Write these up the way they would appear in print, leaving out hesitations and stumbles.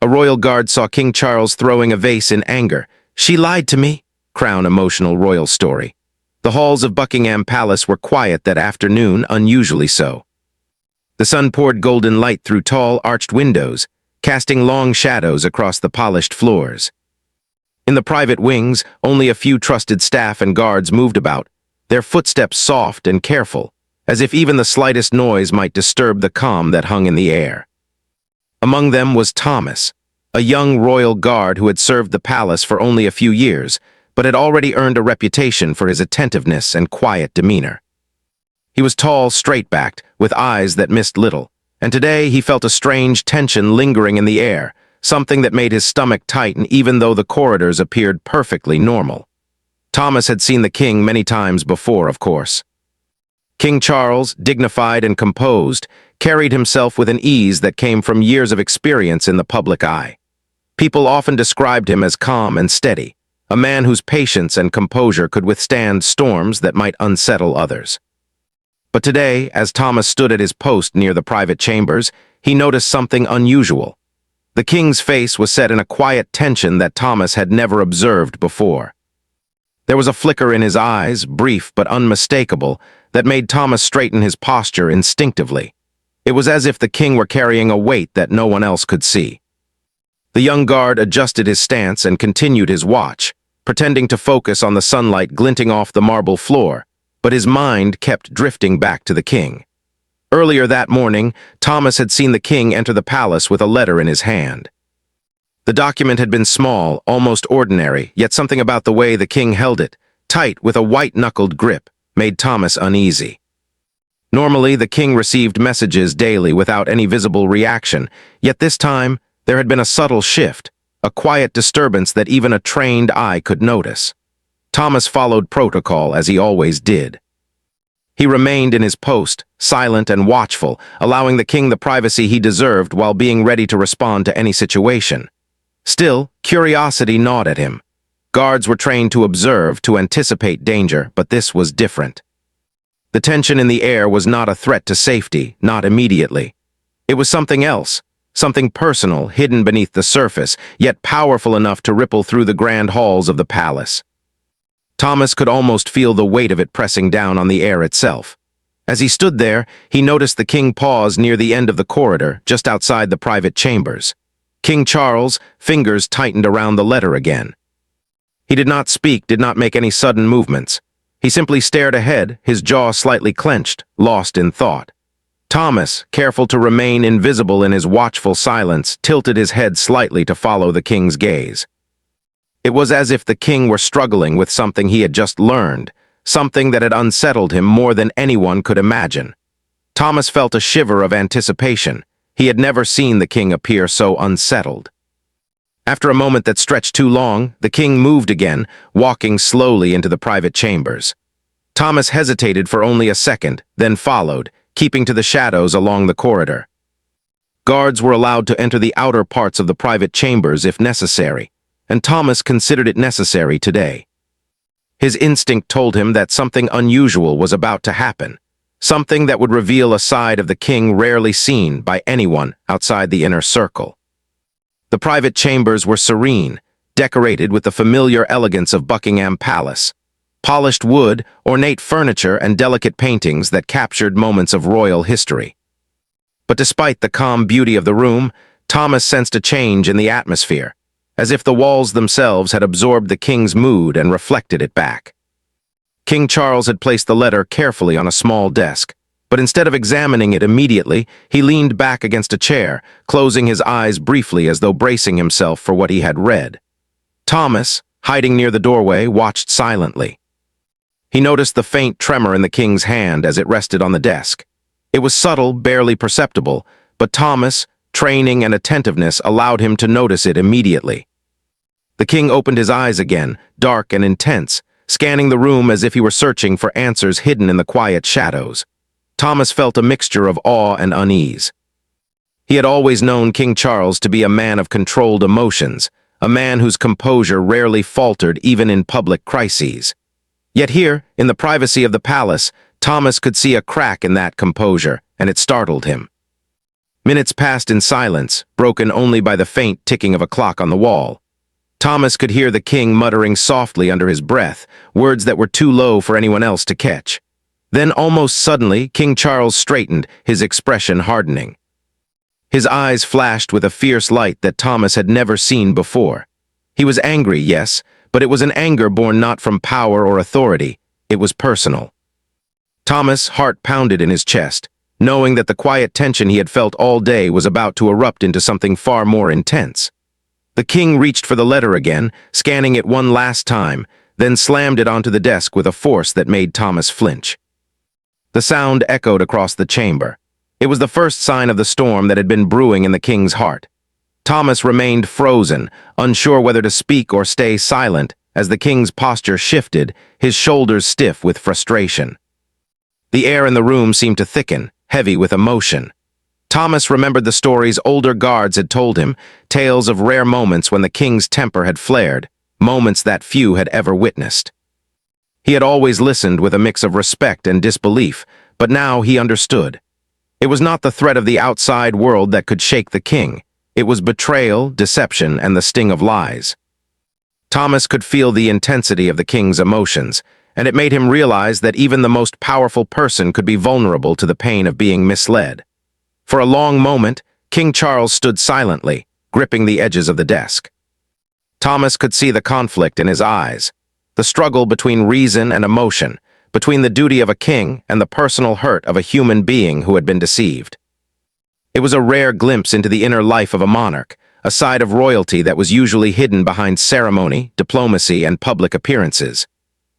A royal guard saw King Charles throwing a vase in anger. "She lied to me." Crown emotional royal story. The halls of Buckingham Palace were quiet that afternoon, unusually so. The sun poured golden light through tall, arched windows, casting long shadows across the polished floors. In the private wings, only a few trusted staff and guards moved about, their footsteps soft and careful, as if even the slightest noise might disturb the calm that hung in the air. Among them was Thomas, a young royal guard who had served the palace for only a few years, but had already earned a reputation for his attentiveness and quiet demeanor. He was tall, straight-backed, with eyes that missed little, and today he felt a strange tension lingering in the air, something that made his stomach tighten even though the corridors appeared perfectly normal. Thomas had seen the king many times before, of course. King Charles, dignified and composed, carried himself with an ease that came from years of experience in the public eye. People often described him as calm and steady, a man whose patience and composure could withstand storms that might unsettle others. But today, as Thomas stood at his post near the private chambers, he noticed something unusual. The king's face was set in a quiet tension that Thomas had never observed before. There was a flicker in his eyes, brief but unmistakable, that made Thomas straighten his posture instinctively. It was as if the king were carrying a weight that no one else could see. The young guard adjusted his stance and continued his watch, pretending to focus on the sunlight glinting off the marble floor, but his mind kept drifting back to the king. Earlier that morning, Thomas had seen the king enter the palace with a letter in his hand. The document had been small, almost ordinary, yet something about the way the king held it, tight with a white-knuckled grip, made Thomas uneasy. Normally, the king received messages daily without any visible reaction, yet this time, there had been a subtle shift, a quiet disturbance that even a trained eye could notice. Thomas followed protocol as he always did. He remained in his post, silent and watchful, allowing the king the privacy he deserved while being ready to respond to any situation. Still, curiosity gnawed at him. Guards were trained to observe, to anticipate danger, but this was different. The tension in the air was not a threat to safety, not immediately. It was something else, something personal, hidden beneath the surface, yet powerful enough to ripple through the grand halls of the palace. Thomas could almost feel the weight of it pressing down on the air itself. As he stood there, he noticed the king pause near the end of the corridor, just outside the private chambers. King Charles' fingers tightened around the letter again. He did not speak, did not make any sudden movements. He simply stared ahead, his jaw slightly clenched, lost in thought. Thomas, careful to remain invisible in his watchful silence, tilted his head slightly to follow the king's gaze. It was as if the king were struggling with something he had just learned, something that had unsettled him more than anyone could imagine. Thomas felt a shiver of anticipation. He had never seen the king appear so unsettled. After a moment that stretched too long, the king moved again, walking slowly into the private chambers. Thomas hesitated for only a second, then followed, keeping to the shadows along the corridor. Guards were allowed to enter the outer parts of the private chambers if necessary, and Thomas considered it necessary today. His instinct told him that something unusual was about to happen, something that would reveal a side of the king rarely seen by anyone outside the inner circle. The private chambers were serene, decorated with the familiar elegance of Buckingham Palace. Polished wood, ornate furniture, and delicate paintings that captured moments of royal history. But despite the calm beauty of the room, Thomas sensed a change in the atmosphere, as if the walls themselves had absorbed the king's mood and reflected it back. King Charles had placed the letter carefully on a small desk, but instead of examining it immediately, he leaned back against a chair, closing his eyes briefly as though bracing himself for what he had read. Thomas, hiding near the doorway, watched silently. He noticed the faint tremor in the king's hand as it rested on the desk. It was subtle, barely perceptible, but Thomas, training and attentiveness allowed him to notice it immediately. The king opened his eyes again, dark and intense, scanning the room as if he were searching for answers hidden in the quiet shadows. Thomas felt a mixture of awe and unease. He had always known King Charles to be a man of controlled emotions, a man whose composure rarely faltered even in public crises. Yet here, in the privacy of the palace, Thomas could see a crack in that composure, and it startled him. Minutes passed in silence, broken only by the faint ticking of a clock on the wall. Thomas could hear the king muttering softly under his breath, words that were too low for anyone else to catch. Then, almost suddenly, King Charles straightened, his expression hardening. His eyes flashed with a fierce light that Thomas had never seen before. He was angry, yes, but it was an anger born not from power or authority. It was personal. Thomas' heart pounded in his chest, knowing that the quiet tension he had felt all day was about to erupt into something far more intense. The king reached for the letter again, scanning it one last time, then slammed it onto the desk with a force that made Thomas flinch. The sound echoed across the chamber. It was the first sign of the storm that had been brewing in the king's heart. Thomas remained frozen, unsure whether to speak or stay silent, as the king's posture shifted, his shoulders stiff with frustration. The air in the room seemed to thicken, heavy with emotion. Thomas remembered the stories older guards had told him, tales of rare moments when the king's temper had flared, moments that few had ever witnessed. He had always listened with a mix of respect and disbelief, but now he understood. It was not the threat of the outside world that could shake the king. It was betrayal, deception, and the sting of lies. Thomas could feel the intensity of the king's emotions, and it made him realize that even the most powerful person could be vulnerable to the pain of being misled. For a long moment, King Charles stood silently, gripping the edges of the desk. Thomas could see the conflict in his eyes, the struggle between reason and emotion, between the duty of a king and the personal hurt of a human being who had been deceived. It was a rare glimpse into the inner life of a monarch, a side of royalty that was usually hidden behind ceremony, diplomacy, and public appearances.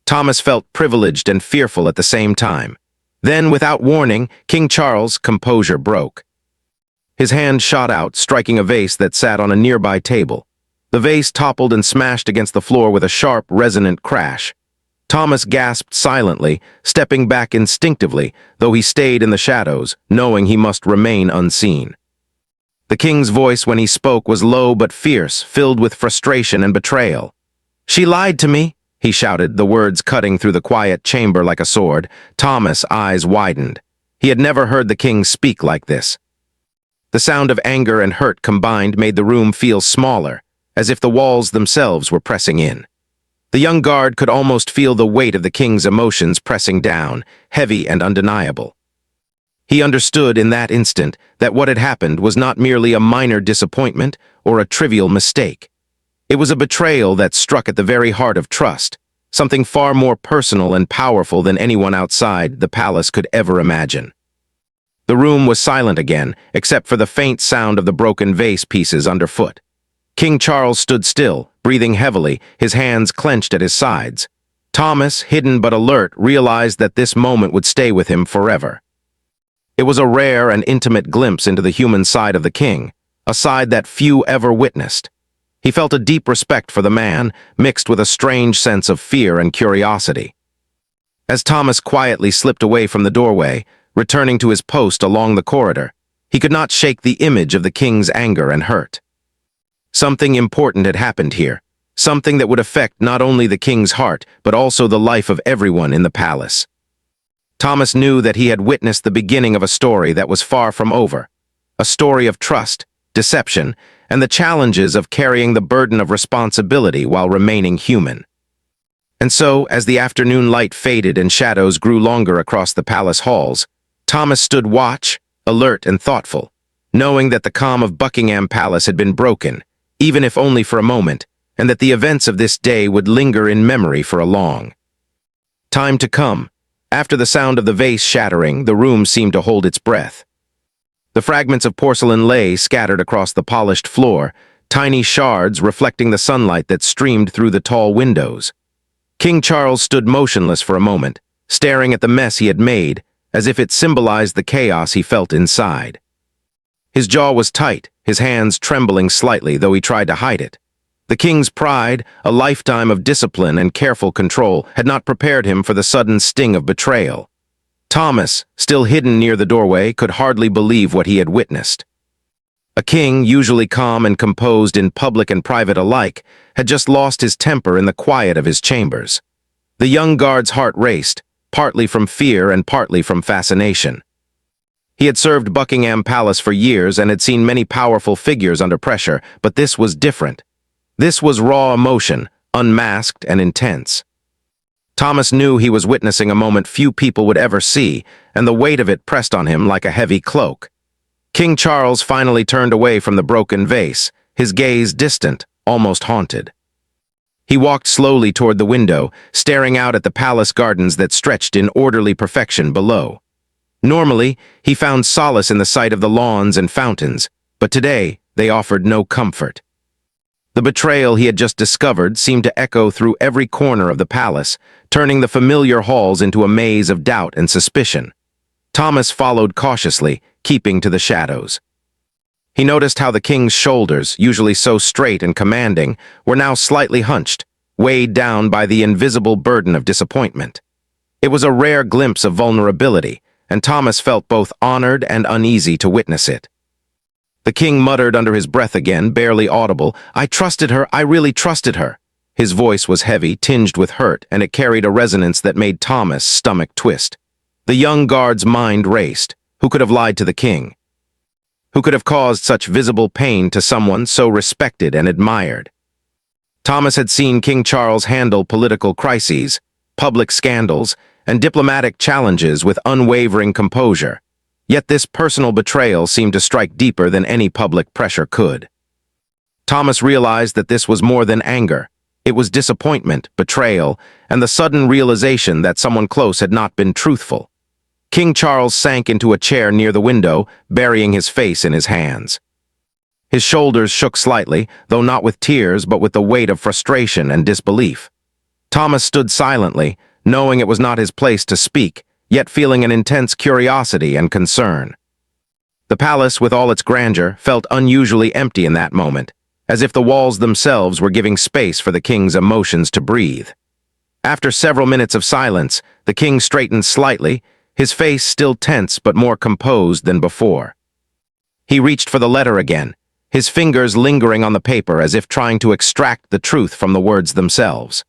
Thomas felt privileged and fearful at the same time. Then, without warning, King Charles' composure broke. His hand shot out, striking a vase that sat on a nearby table. The vase toppled and smashed against the floor with a sharp, resonant crash. Thomas gasped silently, stepping back instinctively, though he stayed in the shadows, knowing he must remain unseen. The king's voice when he spoke was low but fierce, filled with frustration and betrayal. "She lied to me," he shouted, the words cutting through the quiet chamber like a sword. Thomas' eyes widened. He had never heard the king speak like this. The sound of anger and hurt combined made the room feel smaller, as if the walls themselves were pressing in. The young guard could almost feel the weight of the king's emotions pressing down, heavy and undeniable. He understood in that instant that what had happened was not merely a minor disappointment or a trivial mistake. It was a betrayal that struck at the very heart of trust, something far more personal and powerful than anyone outside the palace could ever imagine. The room was silent again, except for the faint sound of the broken vase pieces underfoot. King Charles stood still, breathing heavily, his hands clenched at his sides. Thomas, hidden but alert, realized that this moment would stay with him forever. It was a rare and intimate glimpse into the human side of the king, a side that few ever witnessed. He felt a deep respect for the man, mixed with a strange sense of fear and curiosity. As Thomas quietly slipped away from the doorway, returning to his post along the corridor, he could not shake the image of the king's anger and hurt. Something important had happened here, something that would affect not only the king's heart, but also the life of everyone in the palace. Thomas knew that he had witnessed the beginning of a story that was far from over, a story of trust, deception, and the challenges of carrying the burden of responsibility while remaining human. And so, as the afternoon light faded and shadows grew longer across the palace halls, Thomas stood watch, alert and thoughtful, knowing that the calm of Buckingham Palace had been broken, even if only for a moment, and that the events of this day would linger in memory for a long time to come. After the sound of the vase shattering, the room seemed to hold its breath. The fragments of porcelain lay scattered across the polished floor, tiny shards reflecting the sunlight that streamed through the tall windows. King Charles stood motionless for a moment, staring at the mess he had made, as if it symbolized the chaos he felt inside. His jaw was tight, his hands trembling slightly, though he tried to hide it. The king's pride, a lifetime of discipline and careful control, had not prepared him for the sudden sting of betrayal. Thomas, still hidden near the doorway, could hardly believe what he had witnessed. A king, usually calm and composed in public and private alike, had just lost his temper in the quiet of his chambers. The young guard's heart raced, partly from fear and partly from fascination. He had served Buckingham Palace for years and had seen many powerful figures under pressure, but this was different. This was raw emotion, unmasked and intense. Thomas knew he was witnessing a moment few people would ever see, and the weight of it pressed on him like a heavy cloak. King Charles finally turned away from the broken vase, his gaze distant, almost haunted. He walked slowly toward the window, staring out at the palace gardens that stretched in orderly perfection below. Normally, he found solace in the sight of the lawns and fountains, but today they offered no comfort. The betrayal he had just discovered seemed to echo through every corner of the palace, turning the familiar halls into a maze of doubt and suspicion. Thomas followed cautiously, keeping to the shadows. He noticed how the king's shoulders, usually so straight and commanding, were now slightly hunched, weighed down by the invisible burden of disappointment. It was a rare glimpse of vulnerability, and Thomas felt both honored and uneasy to witness it. The king muttered under his breath again, barely audible, "I trusted her, I really trusted her." His voice was heavy, tinged with hurt, and it carried a resonance that made Thomas' stomach twist. The young guard's mind raced. Who could have lied to the king? Who could have caused such visible pain to someone so respected and admired? Thomas had seen King Charles handle political crises, public scandals, and diplomatic challenges with unwavering composure. Yet this personal betrayal seemed to strike deeper than any public pressure could. Thomas realized that this was more than anger. It was disappointment, betrayal, and the sudden realization that someone close had not been truthful. King Charles sank into a chair near the window, burying his face in his hands. His shoulders shook slightly, though not with tears but with the weight of frustration and disbelief. Thomas stood silently, knowing it was not his place to speak, yet feeling an intense curiosity and concern. The palace, with all its grandeur, felt unusually empty in that moment, as if the walls themselves were giving space for the king's emotions to breathe. After several minutes of silence, the king straightened slightly, his face still tense but more composed than before. He reached for the letter again, his fingers lingering on the paper as if trying to extract the truth from the words themselves.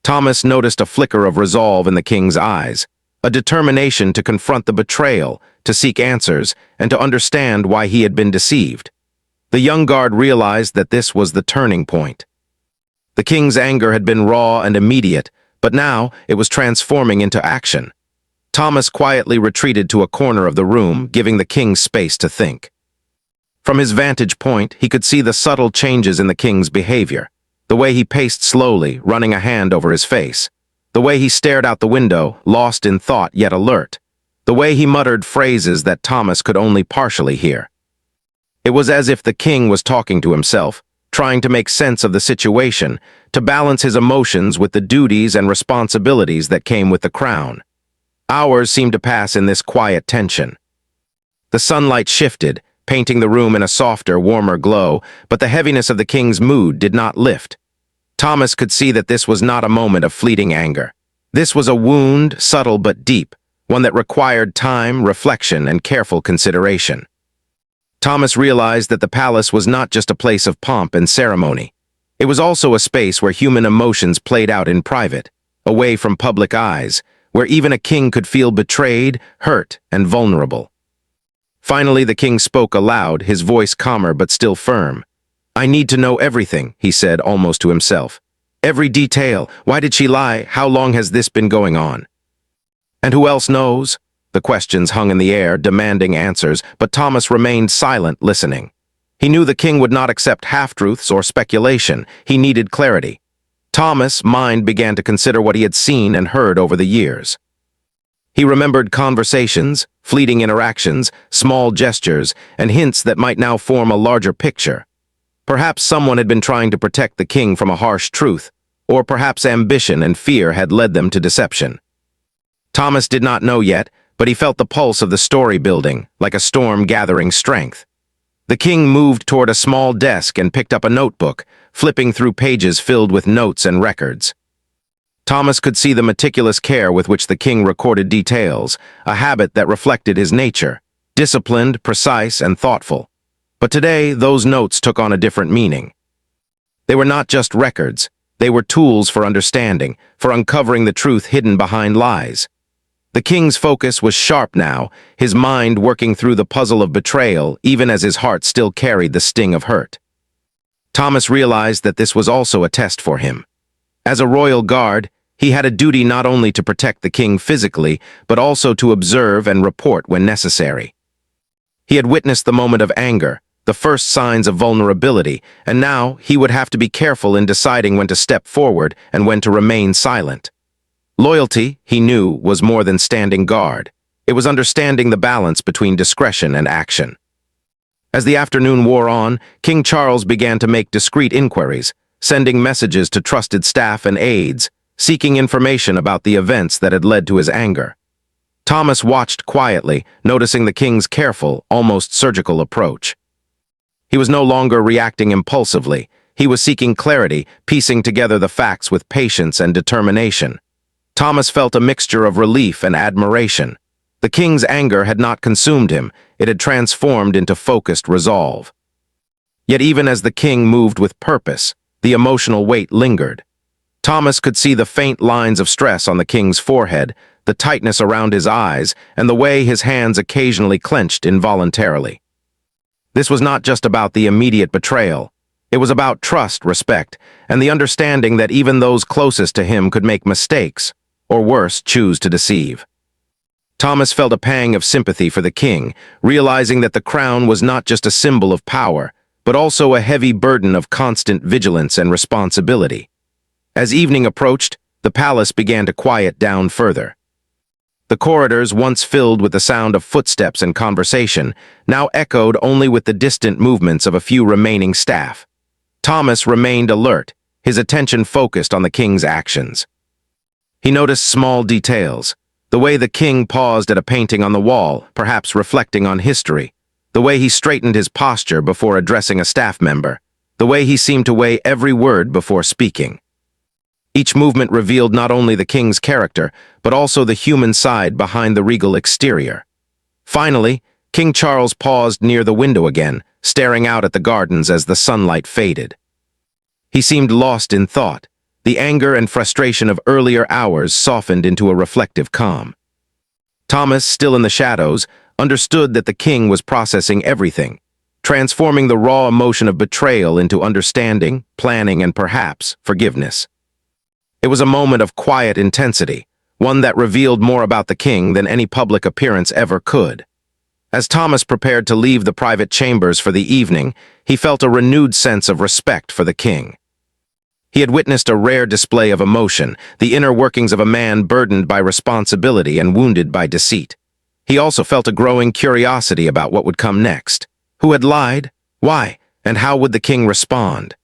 Thomas noticed a flicker of resolve in the king's eyes, a determination to confront the betrayal, to seek answers, and to understand why he had been deceived. The young guard realized that this was the turning point. The king's anger had been raw and immediate, but now it was transforming into action. Thomas quietly retreated to a corner of the room, giving the king space to think. From his vantage point, he could see the subtle changes in the king's behavior, the way he paced slowly, running a hand over his face, the way he stared out the window, lost in thought yet alert, the way he muttered phrases that Thomas could only partially hear. It was as if the king was talking to himself, trying to make sense of the situation, to balance his emotions with the duties and responsibilities that came with the crown. Hours seemed to pass in this quiet tension. The sunlight shifted, painting the room in a softer, warmer glow, but the heaviness of the king's mood did not lift. Thomas could see that this was not a moment of fleeting anger. This was a wound, subtle but deep, one that required time, reflection, and careful consideration. Thomas realized that the palace was not just a place of pomp and ceremony. It was also a space where human emotions played out in private, away from public eyes, where even a king could feel betrayed, hurt, and vulnerable. Finally, the king spoke aloud, his voice calmer but still firm. "I need to know everything," he said almost to himself. "Every detail. Why did she lie? How long has this been going on?" "And who else knows?" The questions hung in the air, demanding answers, but Thomas remained silent, listening. He knew the king would not accept half-truths or speculation. He needed clarity. Thomas' mind began to consider what he had seen and heard over the years. He remembered conversations, fleeting interactions, small gestures, and hints that might now form a larger picture. Perhaps someone had been trying to protect the king from a harsh truth, or perhaps ambition and fear had led them to deception. Thomas did not know yet, but he felt the pulse of the story building, like a storm gathering strength. The king moved toward a small desk and picked up a notebook, flipping through pages filled with notes and records. Thomas could see the meticulous care with which the king recorded details, a habit that reflected his nature, disciplined, precise, and thoughtful. But today, those notes took on a different meaning. They were not just records, they were tools for understanding, for uncovering the truth hidden behind lies. The king's focus was sharp now, his mind working through the puzzle of betrayal, even as his heart still carried the sting of hurt. Thomas realized that this was also a test for him. As a royal guard, he had a duty not only to protect the king physically, but also to observe and report when necessary. He had witnessed the moment of anger, the first signs of vulnerability, and now he would have to be careful in deciding when to step forward and when to remain silent. Loyalty, he knew, was more than standing guard. It was understanding the balance between discretion and action. As the afternoon wore on, King Charles began to make discreet inquiries, sending messages to trusted staff and aides, seeking information about the events that had led to his anger. Thomas watched quietly, noticing the king's careful, almost surgical approach. He was no longer reacting impulsively. He was seeking clarity, piecing together the facts with patience and determination. Thomas felt a mixture of relief and admiration. The king's anger had not consumed him, it had transformed into focused resolve. Yet even as the king moved with purpose, the emotional weight lingered. Thomas could see the faint lines of stress on the king's forehead, the tightness around his eyes, and the way his hands occasionally clenched involuntarily. This was not just about the immediate betrayal. It was about trust, respect, and the understanding that even those closest to him could make mistakes, or worse, choose to deceive. Thomas felt a pang of sympathy for the king, realizing that the crown was not just a symbol of power, but also a heavy burden of constant vigilance and responsibility. As evening approached, the palace began to quiet down further. The corridors, once filled with the sound of footsteps and conversation, now echoed only with the distant movements of a few remaining staff. Thomas remained alert, his attention focused on the king's actions. He noticed small details, the way the king paused at a painting on the wall, perhaps reflecting on history, the way he straightened his posture before addressing a staff member, the way he seemed to weigh every word before speaking. Each movement revealed not only the king's character, but also the human side behind the regal exterior. Finally, King Charles paused near the window again, staring out at the gardens as the sunlight faded. He seemed lost in thought. The anger and frustration of earlier hours softened into a reflective calm. Thomas, still in the shadows, understood that the king was processing everything, transforming the raw emotion of betrayal into understanding, planning, and perhaps forgiveness. It was a moment of quiet intensity, one that revealed more about the king than any public appearance ever could. As Thomas prepared to leave the private chambers for the evening, he felt a renewed sense of respect for the king. He had witnessed a rare display of emotion, the inner workings of a man burdened by responsibility and wounded by deceit. He also felt a growing curiosity about what would come next. Who had lied? Why? And how would the king respond?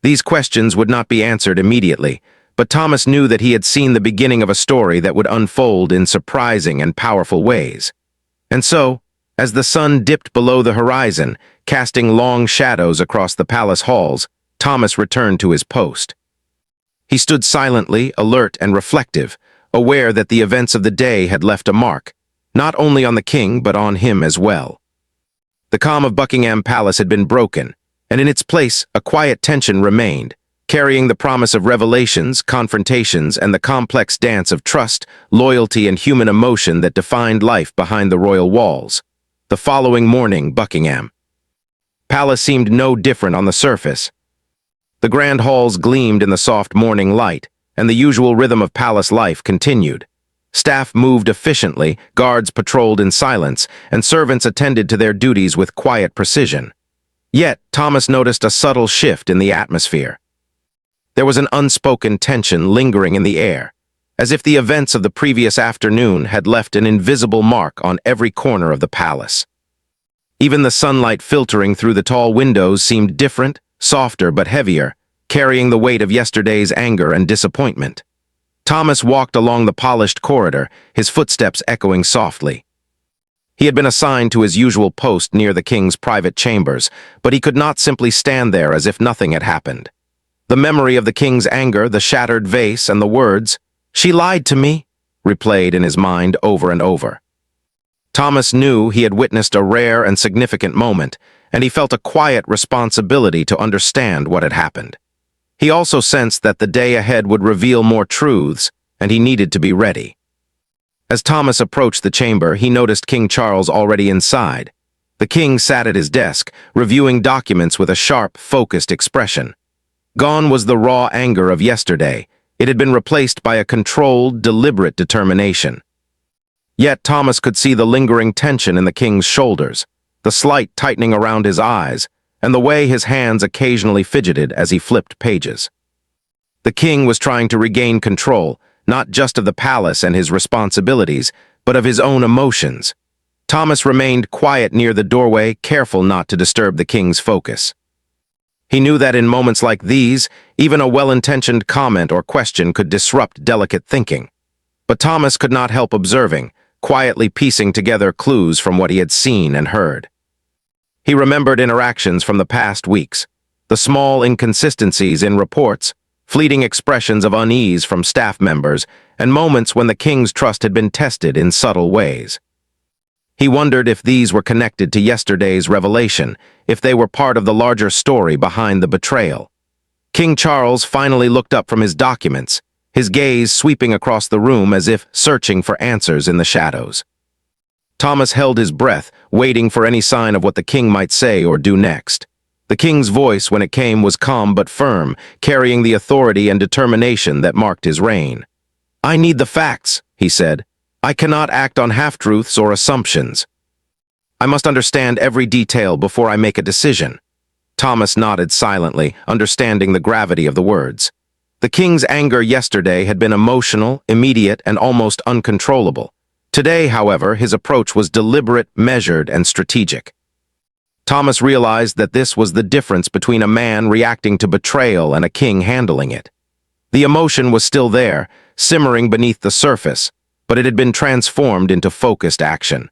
These questions would not be answered immediately, but Thomas knew that he had seen the beginning of a story that would unfold in surprising and powerful ways. And so, as the sun dipped below the horizon, casting long shadows across the palace halls, Thomas returned to his post. He stood silently, alert and reflective, aware that the events of the day had left a mark, not only on the king but on him as well. The calm of Buckingham Palace had been broken, and in its place a quiet tension remained, carrying the promise of revelations, confrontations, and the complex dance of trust, loyalty, and human emotion that defined life behind the royal walls. The following morning, Buckingham Palace seemed no different on the surface. The grand halls gleamed in the soft morning light, and the usual rhythm of palace life continued. Staff moved efficiently, guards patrolled in silence, and servants attended to their duties with quiet precision. Yet, Thomas noticed a subtle shift in the atmosphere. There was an unspoken tension lingering in the air, as if the events of the previous afternoon had left an invisible mark on every corner of the palace. Even the sunlight filtering through the tall windows seemed different, softer but heavier, carrying the weight of yesterday's anger and disappointment. Thomas walked along the polished corridor, his footsteps echoing softly. He had been assigned to his usual post near the king's private chambers, but he could not simply stand there as if nothing had happened. The memory of the king's anger, the shattered vase, and the words, "She lied to me," replayed in his mind over and over. Thomas knew he had witnessed a rare and significant moment, and he felt a quiet responsibility to understand what had happened. He also sensed that the day ahead would reveal more truths, and he needed to be ready. As Thomas approached the chamber, he noticed King Charles already inside. The king sat at his desk, reviewing documents with a sharp, focused expression. Gone was the raw anger of yesterday. It had been replaced by a controlled, deliberate determination. Yet Thomas could see the lingering tension in the king's shoulders, the slight tightening around his eyes, and the way his hands occasionally fidgeted as he flipped pages. The king was trying to regain control, not just of the palace and his responsibilities, but of his own emotions. Thomas remained quiet near the doorway, careful not to disturb the king's focus. He knew that in moments like these, even a well-intentioned comment or question could disrupt delicate thinking. But Thomas could not help observing, quietly piecing together clues from what he had seen and heard. He remembered interactions from the past weeks, the small inconsistencies in reports, fleeting expressions of unease from staff members, and moments when the king's trust had been tested in subtle ways. He wondered if these were connected to yesterday's revelation, if they were part of the larger story behind the betrayal. King Charles finally looked up from his documents, his gaze sweeping across the room as if searching for answers in the shadows. Thomas held his breath, waiting for any sign of what the king might say or do next. The king's voice, when it came, was calm but firm, carrying the authority and determination that marked his reign. "I need the facts," he said. "I cannot act on half-truths or assumptions. I must understand every detail before I make a decision." Thomas nodded silently, understanding the gravity of the words. The king's anger yesterday had been emotional, immediate, and almost uncontrollable. Today, however, his approach was deliberate, measured, and strategic. Thomas realized that this was the difference between a man reacting to betrayal and a king handling it. The emotion was still there, simmering beneath the surface, but it had been transformed into focused action.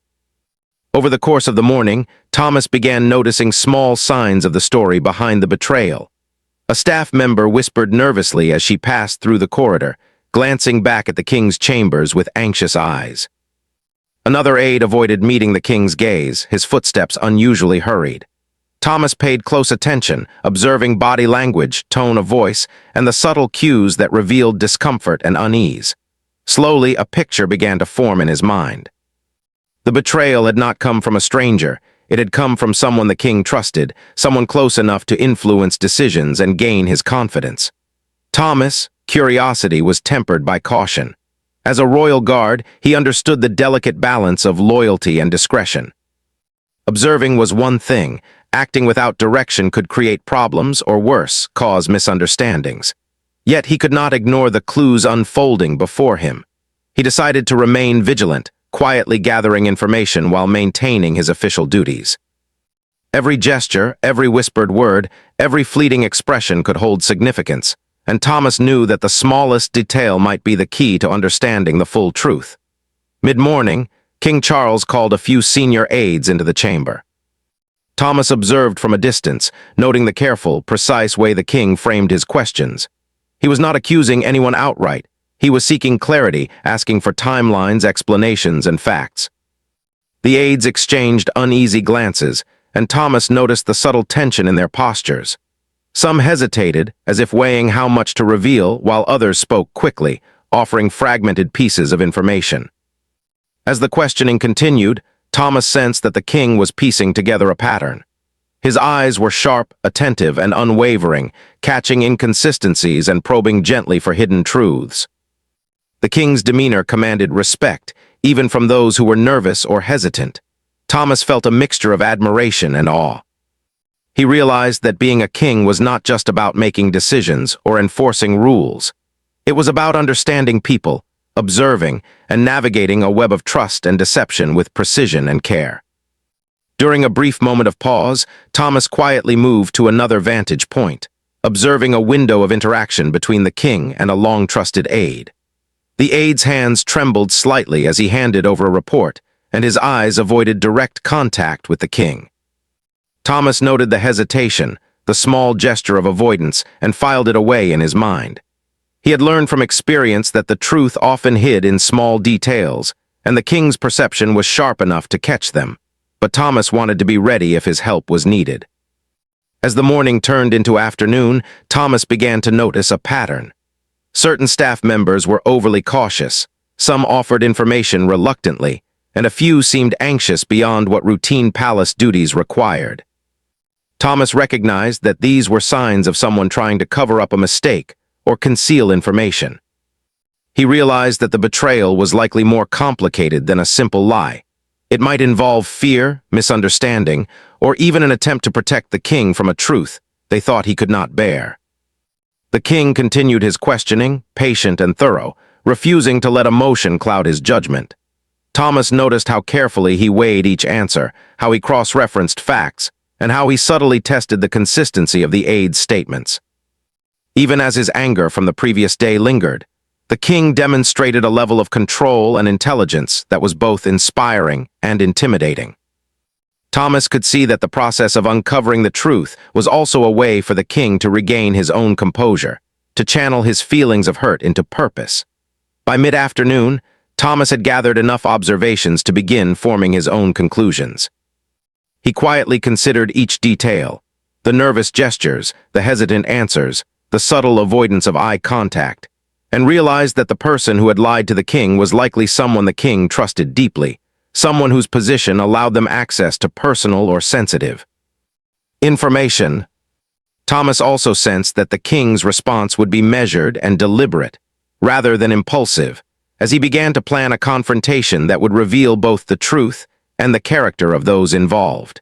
Over the course of the morning, Thomas began noticing small signs of the story behind the betrayal. A staff member whispered nervously as she passed through the corridor, glancing back at the king's chambers with anxious eyes. Another aide avoided meeting the king's gaze, his footsteps unusually hurried. Thomas paid close attention, observing body language, tone of voice, and the subtle cues that revealed discomfort and unease. Slowly, a picture began to form in his mind. The betrayal had not come from a stranger. It had come from someone the king trusted, someone close enough to influence decisions and gain his confidence. Thomas' curiosity was tempered by caution. As a royal guard, he understood the delicate balance of loyalty and discretion. Observing was one thing. Acting without direction could create problems, or worse, cause misunderstandings. Yet he could not ignore the clues unfolding before him. He decided to remain vigilant, quietly gathering information while maintaining his official duties. Every gesture, every whispered word, every fleeting expression could hold significance, and Thomas knew that the smallest detail might be the key to understanding the full truth. Mid-morning, King Charles called a few senior aides into the chamber. Thomas observed from a distance, noting the careful, precise way the king framed his questions. He was not accusing anyone outright. He was seeking clarity, asking for timelines, explanations, and facts. The aides exchanged uneasy glances, and Thomas noticed the subtle tension in their postures. Some hesitated, as if weighing how much to reveal, while others spoke quickly, offering fragmented pieces of information. As the questioning continued, Thomas sensed that the king was piecing together a pattern. His eyes were sharp, attentive, and unwavering, catching inconsistencies and probing gently for hidden truths. The king's demeanor commanded respect, even from those who were nervous or hesitant. Thomas felt a mixture of admiration and awe. He realized that being a king was not just about making decisions or enforcing rules. It was about understanding people, observing, and navigating a web of trust and deception with precision and care. During a brief moment of pause, Thomas quietly moved to another vantage point, observing a window of interaction between the king and a long-trusted aide. The aide's hands trembled slightly as he handed over a report, and his eyes avoided direct contact with the king. Thomas noted the hesitation, the small gesture of avoidance, and filed it away in his mind. He had learned from experience that the truth often hid in small details, and the king's perception was sharp enough to catch them. But Thomas wanted to be ready if his help was needed. As the morning turned into afternoon, Thomas began to notice a pattern. Certain staff members were overly cautious, Some offered information reluctantly, and a few seemed anxious beyond what routine palace duties required. Thomas recognized that these were signs of someone trying to cover up a mistake or conceal information. He realized that the betrayal was likely more complicated than a simple lie. It might involve fear, misunderstanding, or even an attempt to protect the king from a truth they thought he could not bear. The king continued his questioning, patient and thorough, refusing to let emotion cloud his judgment. Thomas noticed how carefully he weighed each answer, how he cross-referenced facts, and how he subtly tested the consistency of the aide's statements. Even as his anger from the previous day lingered, the king demonstrated a level of control and intelligence that was both inspiring and intimidating. Thomas could see that the process of uncovering the truth was also a way for the king to regain his own composure, to channel his feelings of hurt into purpose. By mid-afternoon, Thomas had gathered enough observations to begin forming his own conclusions. He quietly considered each detail, the nervous gestures, the hesitant answers, the subtle avoidance of eye contact, and realized that the person who had lied to the king was likely someone the king trusted deeply, someone whose position allowed them access to personal or sensitive information. Thomas also sensed that the king's response would be measured and deliberate, rather than impulsive, as he began to plan a confrontation that would reveal both the truth and the character of those involved.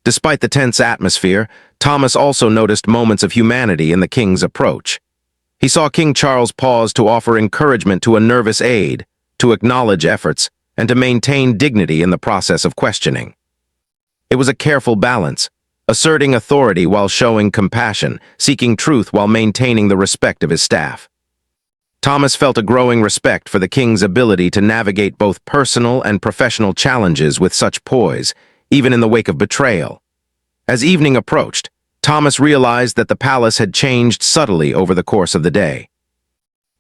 Despite the tense atmosphere, Thomas also noticed moments of humanity in the king's approach. He saw King Charles pause to offer encouragement to a nervous aide, to acknowledge efforts, and to maintain dignity in the process of questioning. It was a careful balance, asserting authority while showing compassion, seeking truth while maintaining the respect of his staff. Thomas felt a growing respect for the king's ability to navigate both personal and professional challenges with such poise, even in the wake of betrayal. As evening approached, Thomas realized that the palace had changed subtly over the course of the day.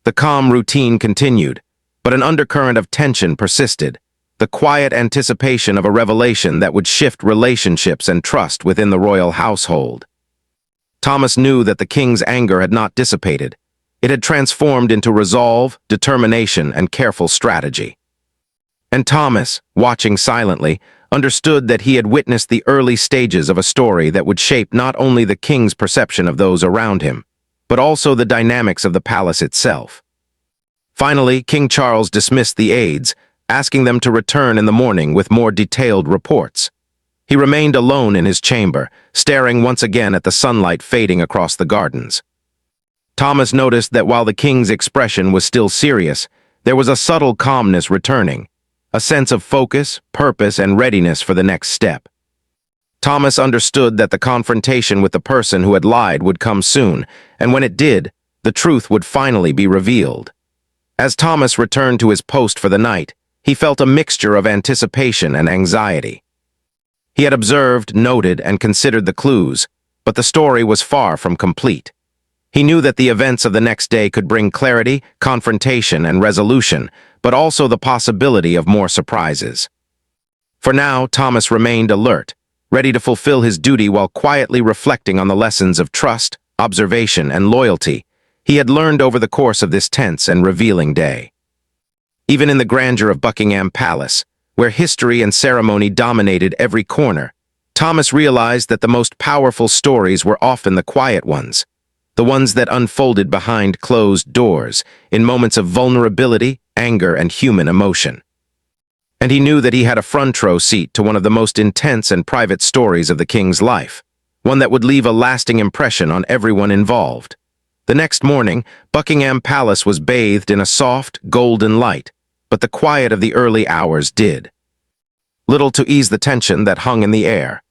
The calm routine continued, but an undercurrent of tension persisted, the quiet anticipation of a revelation that would shift relationships and trust within the royal household. Thomas knew that the king's anger had not dissipated. It had transformed into resolve, determination, and careful strategy. And Thomas, watching silently, understood that he had witnessed the early stages of a story that would shape not only the king's perception of those around him, but also the dynamics of the palace itself. Finally, King Charles dismissed the aides, asking them to return in the morning with more detailed reports. He remained alone in his chamber, staring once again at the sunlight fading across the gardens. Thomas noticed that while the king's expression was still serious, there was a subtle calmness returning, a sense of focus, purpose, and readiness for the next step. Thomas understood that the confrontation with the person who had lied would come soon, and when it did, the truth would finally be revealed. As Thomas returned to his post for the night, he felt a mixture of anticipation and anxiety. He had observed, noted, and considered the clues, but the story was far from complete. He knew that the events of the next day could bring clarity, confrontation, and resolution, but also the possibility of more surprises. For now, Thomas remained alert, ready to fulfill his duty while quietly reflecting on the lessons of trust, observation, and loyalty he had learned over the course of this tense and revealing day. Even in the grandeur of Buckingham Palace, where history and ceremony dominated every corner, Thomas realized that the most powerful stories were often the quiet ones, the ones that unfolded behind closed doors, in moments of vulnerability, anger, and human emotion. And he knew that he had a front-row seat to one of the most intense and private stories of the king's life, one that would leave a lasting impression on everyone involved. The next morning, Buckingham Palace was bathed in a soft, golden light, but the quiet of the early hours did little to ease the tension that hung in the air.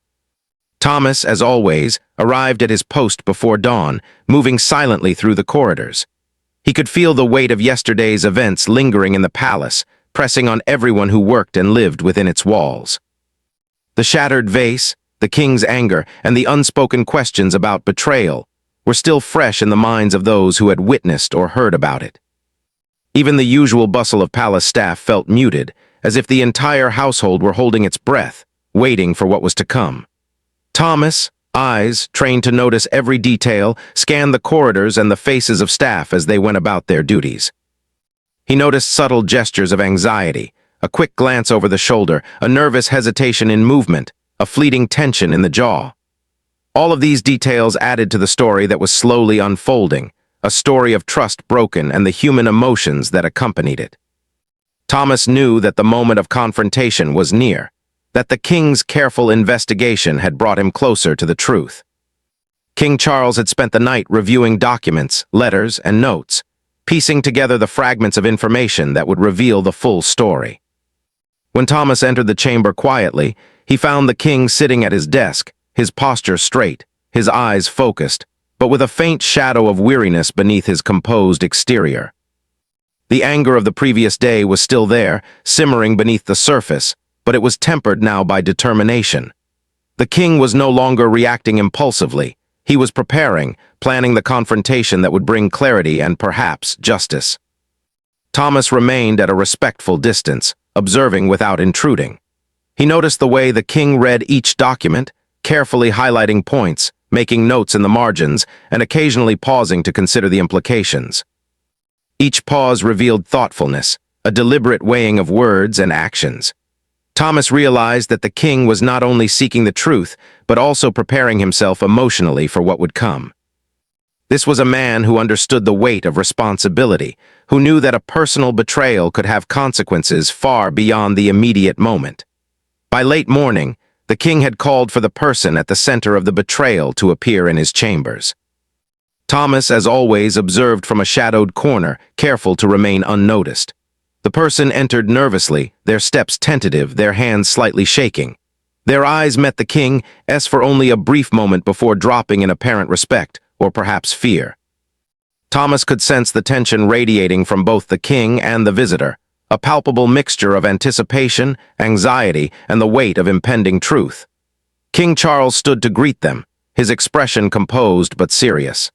Thomas, as always, arrived at his post before dawn, moving silently through the corridors. He could feel the weight of yesterday's events lingering in the palace, pressing on everyone who worked and lived within its walls. The shattered vase, the king's anger, and the unspoken questions about betrayal were still fresh in the minds of those who had witnessed or heard about it. Even the usual bustle of palace staff felt muted, as if the entire household were holding its breath, waiting for what was to come. Thomas, eyes trained to notice every detail, scanned the corridors and the faces of staff as they went about their duties. He noticed subtle gestures of anxiety, a quick glance over the shoulder, a nervous hesitation in movement, a fleeting tension in the jaw. All of these details added to the story that was slowly unfolding, a story of trust broken and the human emotions that accompanied it. Thomas knew that the moment of confrontation was near, that the king's careful investigation had brought him closer to the truth. King Charles had spent the night reviewing documents, letters, and notes, piecing together the fragments of information that would reveal the full story. When Thomas entered the chamber quietly, he found the king sitting at his desk, his posture straight, his eyes focused, but with a faint shadow of weariness beneath his composed exterior. The anger of the previous day was still there, simmering beneath the surface, but it was tempered now by determination. The king was no longer reacting impulsively. He was preparing, planning the confrontation that would bring clarity and perhaps justice. Thomas remained at a respectful distance, observing without intruding. He noticed the way the king read each document, carefully highlighting points, making notes in the margins, and occasionally pausing to consider the implications. Each pause revealed thoughtfulness, a deliberate weighing of words and actions. Thomas realized that the king was not only seeking the truth, but also preparing himself emotionally for what would come. This was a man who understood the weight of responsibility, who knew that a personal betrayal could have consequences far beyond the immediate moment. By late morning, the king had called for the person at the center of the betrayal to appear in his chambers. Thomas, as always, observed from a shadowed corner, careful to remain unnoticed. The person entered nervously, their steps tentative, their hands slightly shaking. Their eyes met the king's for only a brief moment before dropping in apparent respect, or perhaps fear. Thomas could sense the tension radiating from both the king and the visitor, a palpable mixture of anticipation, anxiety, and the weight of impending truth. King Charles stood to greet them, his expression composed but serious.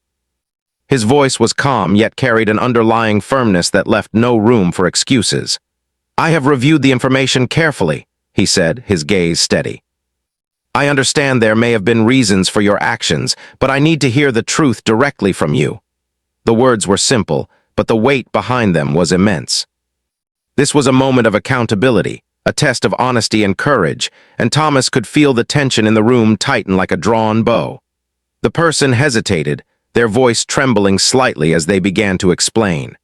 His voice was calm, yet carried an underlying firmness that left no room for excuses. "I have reviewed the information carefully," he said, his gaze steady. "I understand there may have been reasons for your actions, but I need to hear the truth directly from you." The words were simple, but the weight behind them was immense. This was a moment of accountability, a test of honesty and courage, and Thomas could feel the tension in the room tighten like a drawn bow. The person hesitated, their voice trembling slightly as they began to explain.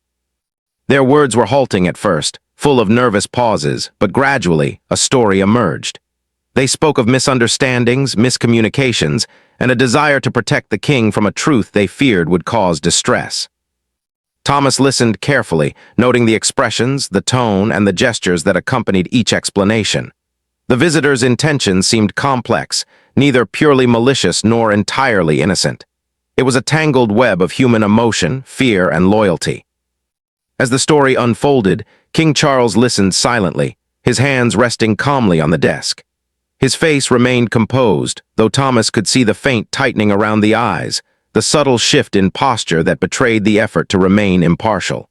Their words were halting at first, full of nervous pauses, but gradually, a story emerged. They spoke of misunderstandings, miscommunications, and a desire to protect the king from a truth they feared would cause distress. Thomas listened carefully, noting the expressions, the tone, and the gestures that accompanied each explanation. The visitor's intentions seemed complex, neither purely malicious nor entirely innocent. It was a tangled web of human emotion, fear, and loyalty. As the story unfolded, King Charles listened silently, his hands resting calmly on the desk. His face remained composed, though Thomas could see the faint tightening around the eyes, the subtle shift in posture that betrayed the effort to remain impartial.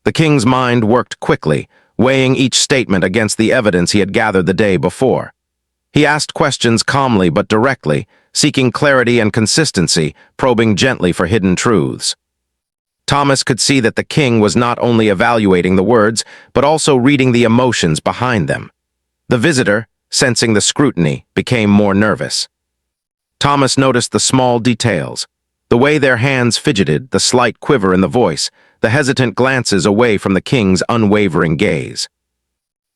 The king's mind worked quickly, weighing each statement against the evidence he had gathered the day before. He asked questions calmly but directly, seeking clarity and consistency, probing gently for hidden truths. Thomas could see that the king was not only evaluating the words, but also reading the emotions behind them. The visitor, sensing the scrutiny, became more nervous. Thomas noticed the small details, the way their hands fidgeted, the slight quiver in the voice, the hesitant glances away from the king's unwavering gaze.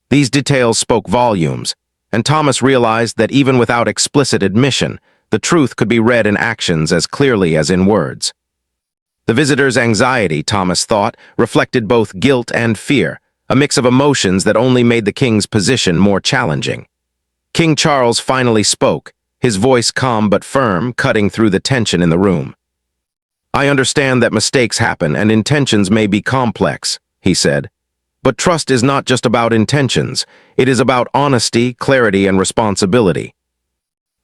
These details spoke volumes, and Thomas realized that even without explicit admission, the truth could be read in actions as clearly as in words. The visitor's anxiety, Thomas thought, reflected both guilt and fear, a mix of emotions that only made the king's position more challenging. King Charles finally spoke, his voice calm but firm, cutting through the tension in the room. "I understand that mistakes happen and intentions may be complex," he said. "But trust is not just about intentions. It is about honesty, clarity, and responsibility.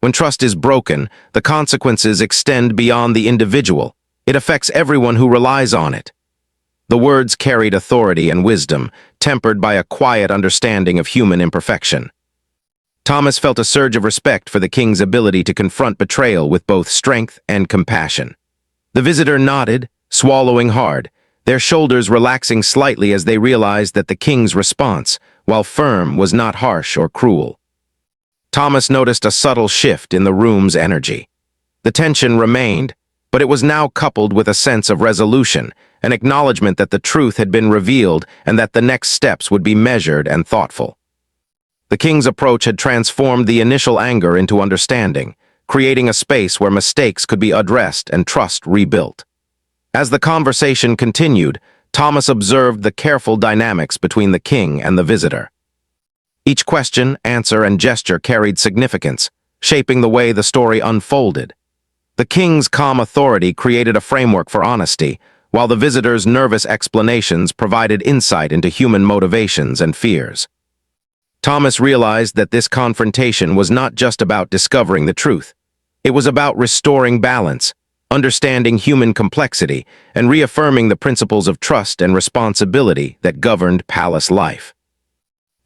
When trust is broken, the consequences extend beyond the individual. It affects everyone who relies on it." The words carried authority and wisdom, tempered by a quiet understanding of human imperfection. Thomas felt a surge of respect for the king's ability to confront betrayal with both strength and compassion. The visitor nodded, swallowing hard, their shoulders relaxing slightly as they realized that the king's response, while firm, was not harsh or cruel. Thomas noticed a subtle shift in the room's energy. The tension remained, but it was now coupled with a sense of resolution, an acknowledgement that the truth had been revealed and that the next steps would be measured and thoughtful. The king's approach had transformed the initial anger into understanding, creating a space where mistakes could be addressed and trust rebuilt. As the conversation continued, Thomas observed the careful dynamics between the king and the visitor. Each question, answer, and gesture carried significance, shaping the way the story unfolded. The king's calm authority created a framework for honesty, while the visitor's nervous explanations provided insight into human motivations and fears. Thomas realized that this confrontation was not just about discovering the truth. It was about restoring balance, understanding human complexity, and reaffirming the principles of trust and responsibility that governed palace life.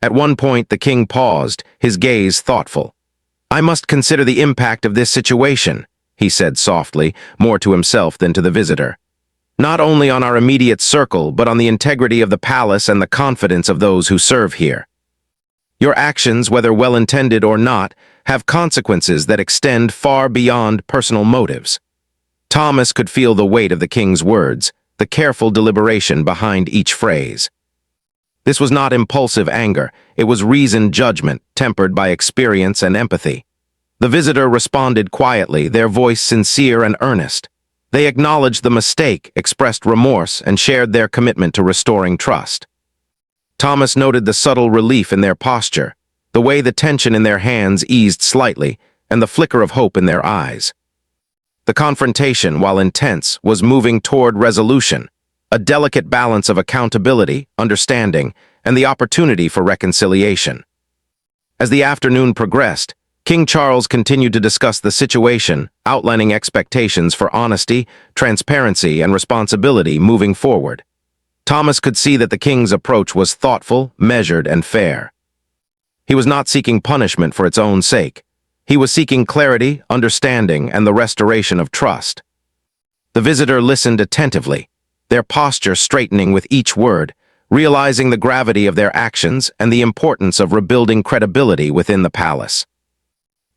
At one point, the king paused, his gaze thoughtful. "I must consider the impact of this situation," he said softly, more to himself than to the visitor. "Not only on our immediate circle, but on the integrity of the palace and the confidence of those who serve here. Your actions, whether well-intended or not, have consequences that extend far beyond personal motives." Thomas could feel the weight of the king's words, the careful deliberation behind each phrase. This was not impulsive anger, it was reasoned judgment, tempered by experience and empathy. The visitor responded quietly, their voice sincere and earnest. They acknowledged the mistake, expressed remorse, and shared their commitment to restoring trust. Thomas noted the subtle relief in their posture, the way the tension in their hands eased slightly, and the flicker of hope in their eyes. The confrontation, while intense, was moving toward resolution, a delicate balance of accountability, understanding, and the opportunity for reconciliation. As the afternoon progressed, King Charles continued to discuss the situation, outlining expectations for honesty, transparency, and responsibility moving forward. Thomas could see that the king's approach was thoughtful, measured, and fair. He was not seeking punishment for its own sake. He was seeking clarity, understanding, and the restoration of trust. The visitor listened attentively, their posture straightening with each word, realizing the gravity of their actions and the importance of rebuilding credibility within the palace.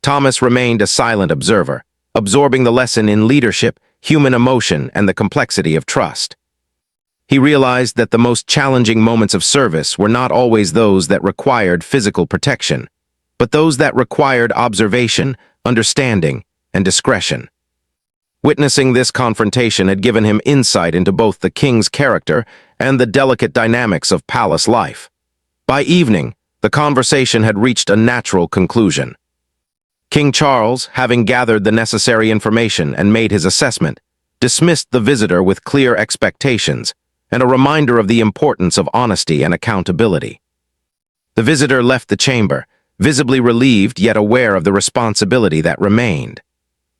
Thomas remained a silent observer, absorbing the lesson in leadership, human emotion, and the complexity of trust. He realized that the most challenging moments of service were not always those that required physical protection, but those that required observation, understanding, and discretion. Witnessing this confrontation had given him insight into both the king's character and the delicate dynamics of palace life. By evening, the conversation had reached a natural conclusion. King Charles, having gathered the necessary information and made his assessment, dismissed the visitor with clear expectations and a reminder of the importance of honesty and accountability. The visitor left the chamber, visibly relieved yet aware of the responsibility that remained.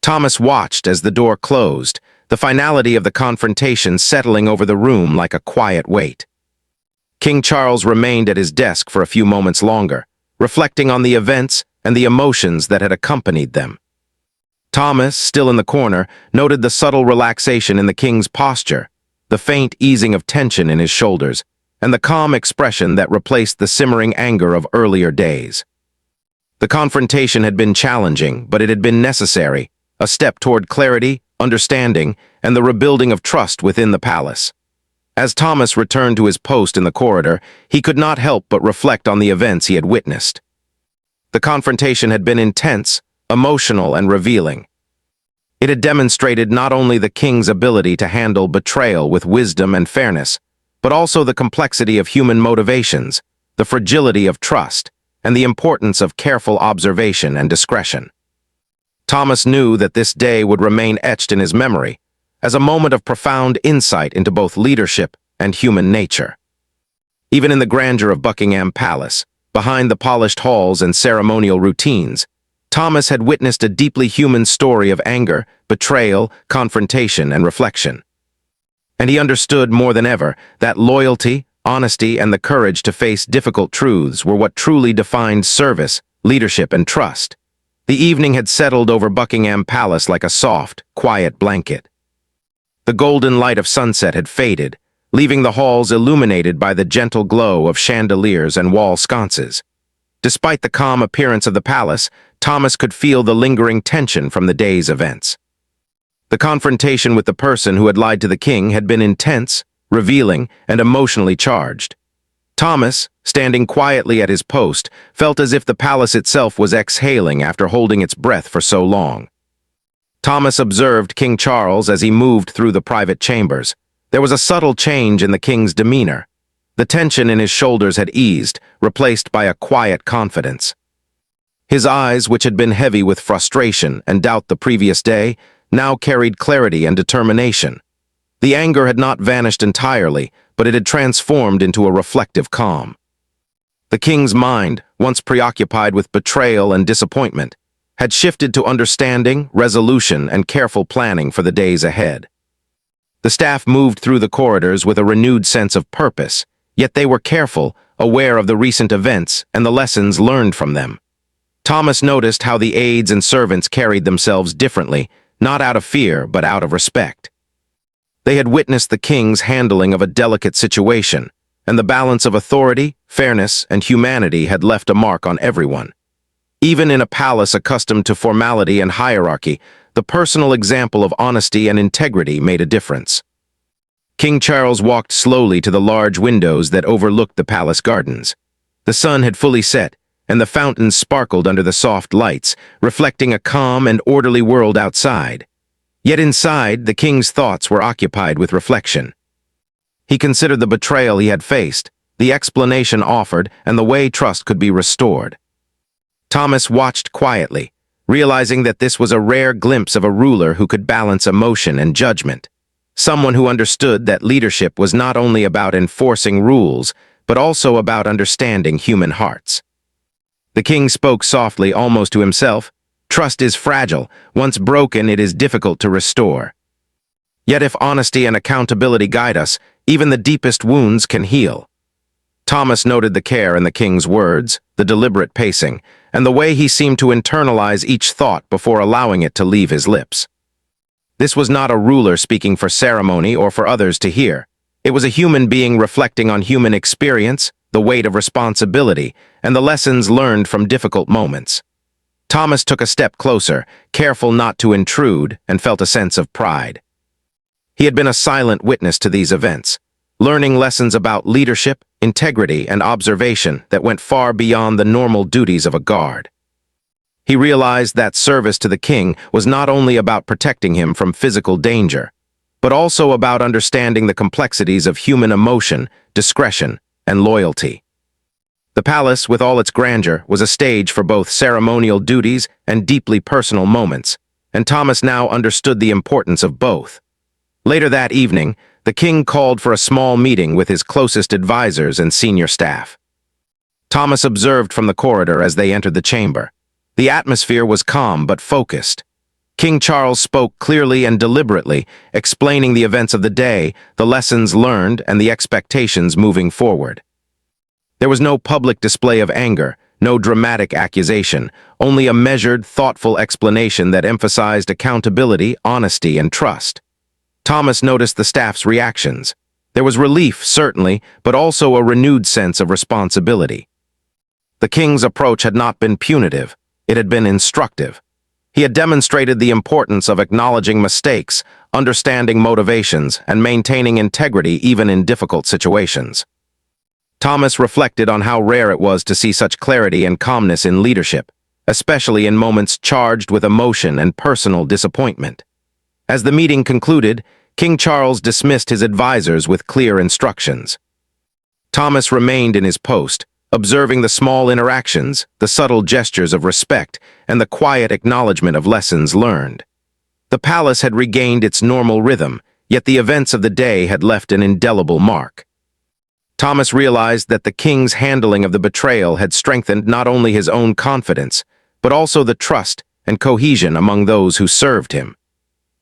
Thomas watched as the door closed, the finality of the confrontation settling over the room like a quiet weight. King Charles remained at his desk for a few moments longer, reflecting on the events and the emotions that had accompanied them. Thomas, still in the corner, noted the subtle relaxation in the king's posture, the faint easing of tension in his shoulders, and the calm expression that replaced the simmering anger of earlier days. The confrontation had been challenging, but it had been necessary, a step toward clarity, understanding, and the rebuilding of trust within the palace. As Thomas returned to his post in the corridor, he could not help but reflect on the events he had witnessed. The confrontation had been intense, emotional, and revealing. It had demonstrated not only the king's ability to handle betrayal with wisdom and fairness, but also the complexity of human motivations, the fragility of trust, and the importance of careful observation and discretion. Thomas knew that this day would remain etched in his memory, as a moment of profound insight into both leadership and human nature. Even in the grandeur of Buckingham Palace, behind the polished halls and ceremonial routines, Thomas had witnessed a deeply human story of anger, betrayal, confrontation, and reflection. And he understood more than ever that loyalty, honesty, and the courage to face difficult truths were what truly defined service, leadership, and trust. The evening had settled over Buckingham Palace like a soft, quiet blanket. The golden light of sunset had faded, leaving the halls illuminated by the gentle glow of chandeliers and wall sconces. Despite the calm appearance of the palace, Thomas could feel the lingering tension from the day's events. The confrontation with the person who had lied to the king had been intense, revealing, and emotionally charged. Thomas, standing quietly at his post, felt as if the palace itself was exhaling after holding its breath for so long. Thomas observed King Charles as he moved through the private chambers. There was a subtle change in the king's demeanor. The tension in his shoulders had eased, replaced by a quiet confidence. His eyes, which had been heavy with frustration and doubt the previous day, now carried clarity and determination. The anger had not vanished entirely, but it had transformed into a reflective calm. The king's mind, once preoccupied with betrayal and disappointment, had shifted to understanding, resolution, and careful planning for the days ahead. The staff moved through the corridors with a renewed sense of purpose, yet they were careful, aware of the recent events and the lessons learned from them. Thomas noticed how the aides and servants carried themselves differently, not out of fear, but out of respect. They had witnessed the king's handling of a delicate situation, and the balance of authority, fairness, and humanity had left a mark on everyone. Even in a palace accustomed to formality and hierarchy, the personal example of honesty and integrity made a difference. King Charles walked slowly to the large windows that overlooked the palace gardens. The sun had fully set, and the fountains sparkled under the soft lights, reflecting a calm and orderly world outside. Yet inside, the king's thoughts were occupied with reflection. He considered the betrayal he had faced, the explanation offered, and the way trust could be restored. Thomas watched quietly, realizing that this was a rare glimpse of a ruler who could balance emotion and judgment. Someone who understood that leadership was not only about enforcing rules, but also about understanding human hearts. The king spoke softly, almost to himself. Trust is fragile. Once broken, it is difficult to restore. Yet if honesty and accountability guide us, even the deepest wounds can heal. Thomas noted the care in the king's words, the deliberate pacing, and the way he seemed to internalize each thought before allowing it to leave his lips. This was not a ruler speaking for ceremony or for others to hear. It was a human being reflecting on human experience, the weight of responsibility, and the lessons learned from difficult moments. Thomas took a step closer, careful not to intrude, and felt a sense of pride. He had been a silent witness to these events, learning lessons about leadership, integrity, and observation that went far beyond the normal duties of a guard. He realized that service to the king was not only about protecting him from physical danger, but also about understanding the complexities of human emotion, discretion, and loyalty. The palace, with all its grandeur, was a stage for both ceremonial duties and deeply personal moments, and Thomas now understood the importance of both. Later that evening, the king called for a small meeting with his closest advisors and senior staff. Thomas observed from the corridor as they entered the chamber. The atmosphere was calm but focused. King Charles spoke clearly and deliberately, explaining the events of the day, the lessons learned, and the expectations moving forward. There was no public display of anger, no dramatic accusation, only a measured, thoughtful explanation that emphasized accountability, honesty, and trust. Thomas noticed the staff's reactions. There was relief, certainly, but also a renewed sense of responsibility. The king's approach had not been punitive, it had been instructive. He had demonstrated the importance of acknowledging mistakes, understanding motivations, and maintaining integrity even in difficult situations. Thomas reflected on how rare it was to see such clarity and calmness in leadership, especially in moments charged with emotion and personal disappointment. As the meeting concluded, King Charles dismissed his advisors with clear instructions. Thomas remained in his post, observing the small interactions, the subtle gestures of respect, and the quiet acknowledgement of lessons learned. The palace had regained its normal rhythm, yet the events of the day had left an indelible mark. Thomas realized that the king's handling of the betrayal had strengthened not only his own confidence, but also the trust and cohesion among those who served him.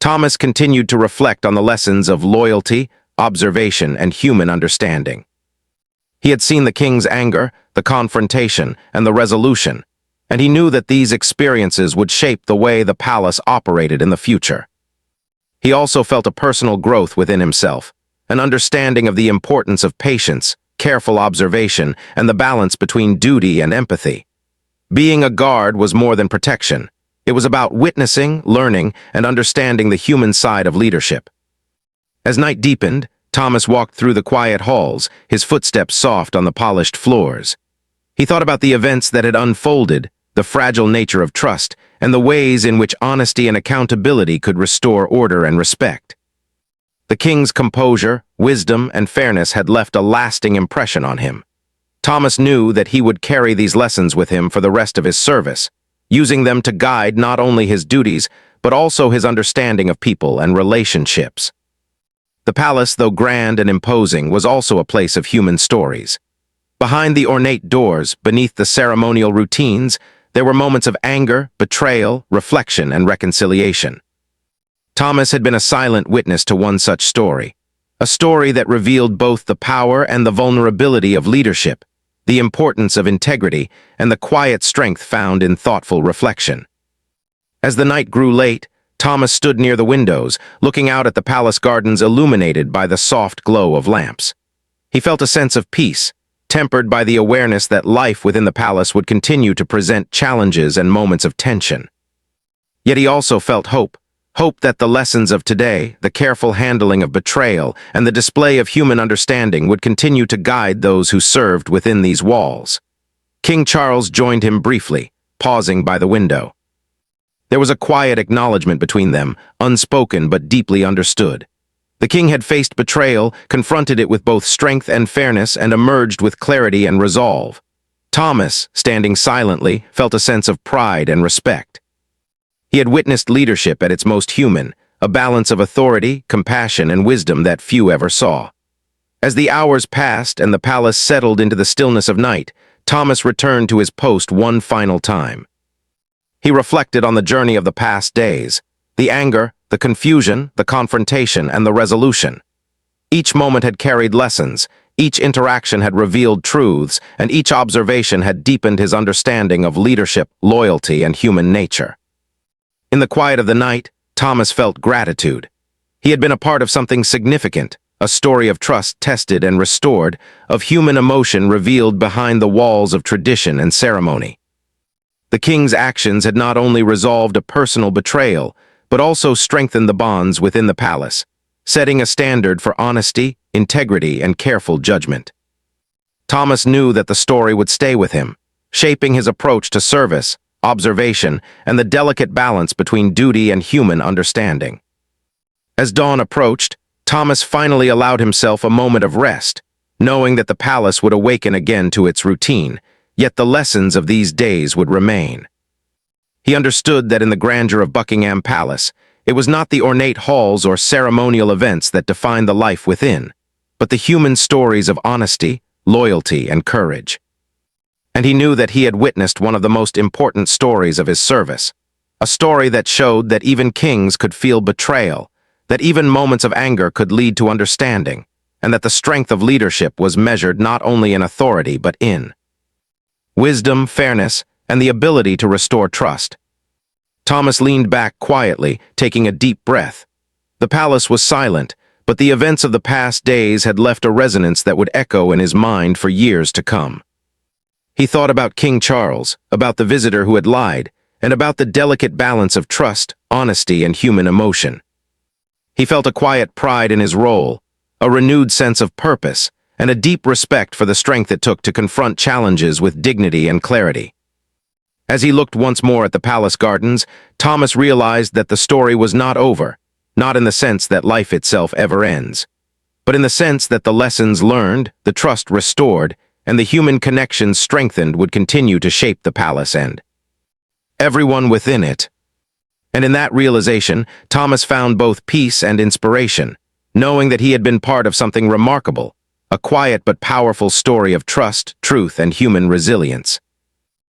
Thomas continued to reflect on the lessons of loyalty, observation, and human understanding. He had seen the king's anger, the confrontation, and the resolution, and he knew that these experiences would shape the way the palace operated in the future. He also felt a personal growth within himself, an understanding of the importance of patience, careful observation, and the balance between duty and empathy. Being a guard was more than protection. It was about witnessing, learning, and understanding the human side of leadership. As night deepened, Thomas walked through the quiet halls, his footsteps soft on the polished floors. He thought about the events that had unfolded, the fragile nature of trust, and the ways in which honesty and accountability could restore order and respect. The king's composure, wisdom, and fairness had left a lasting impression on him. Thomas knew that he would carry these lessons with him for the rest of his service, using them to guide not only his duties, but also his understanding of people and relationships. The palace, though grand and imposing, was also a place of human stories. Behind the ornate doors, beneath the ceremonial routines, there were moments of anger, betrayal, reflection, and reconciliation. Thomas had been a silent witness to one such story, a story that revealed both the power and the vulnerability of leadership, the importance of integrity, and the quiet strength found in thoughtful reflection. As the night grew late, Thomas stood near the windows, looking out at the palace gardens illuminated by the soft glow of lamps. He felt a sense of peace, tempered by the awareness that life within the palace would continue to present challenges and moments of tension. Yet he also felt hope that the lessons of today, the careful handling of betrayal, and the display of human understanding would continue to guide those who served within these walls. King Charles joined him briefly, pausing by the window. There was a quiet acknowledgement between them, unspoken but deeply understood. The king had faced betrayal, confronted it with both strength and fairness, and emerged with clarity and resolve. Thomas, standing silently, felt a sense of pride and respect. He had witnessed leadership at its most human, a balance of authority, compassion, and wisdom that few ever saw. As the hours passed and the palace settled into the stillness of night, Thomas returned to his post one final time. He reflected on the journey of the past days, the anger, the confusion, the confrontation, and the resolution. Each moment had carried lessons, each interaction had revealed truths, and each observation had deepened his understanding of leadership, loyalty, and human nature. In the quiet of the night, Thomas felt gratitude. He had been a part of something significant, a story of trust tested and restored, of human emotion revealed behind the walls of tradition and ceremony. The king's actions had not only resolved a personal betrayal, but also strengthened the bonds within the palace, setting a standard for honesty, integrity, and careful judgment. Thomas knew that the story would stay with him, shaping his approach to service, observation, and the delicate balance between duty and human understanding. As dawn approached, Thomas finally allowed himself a moment of rest, knowing that the palace would awaken again to its routine, yet the lessons of these days would remain. He understood that in the grandeur of Buckingham Palace, it was not the ornate halls or ceremonial events that defined the life within, but the human stories of honesty, loyalty, and courage. And he knew that he had witnessed one of the most important stories of his service, a story that showed that even kings could feel betrayal, that even moments of anger could lead to understanding, and that the strength of leadership was measured not only in authority but in wisdom, fairness, and the ability to restore trust. Thomas leaned back quietly, taking a deep breath. The palace was silent, but the events of the past days had left a resonance that would echo in his mind for years to come. He thought about King Charles, about the visitor who had lied, and about the delicate balance of trust, honesty, and human emotion. He felt a quiet pride in his role, a renewed sense of purpose, and a deep respect for the strength it took to confront challenges with dignity and clarity. As he looked once more at the palace gardens, Thomas realized that the story was not over, not in the sense that life itself ever ends, but in the sense that the lessons learned, the trust restored, and the human connections strengthened would continue to shape the palace and everyone within it. And in that realization, Thomas found both peace and inspiration, knowing that he had been part of something remarkable, a quiet but powerful story of trust, truth, and human resilience.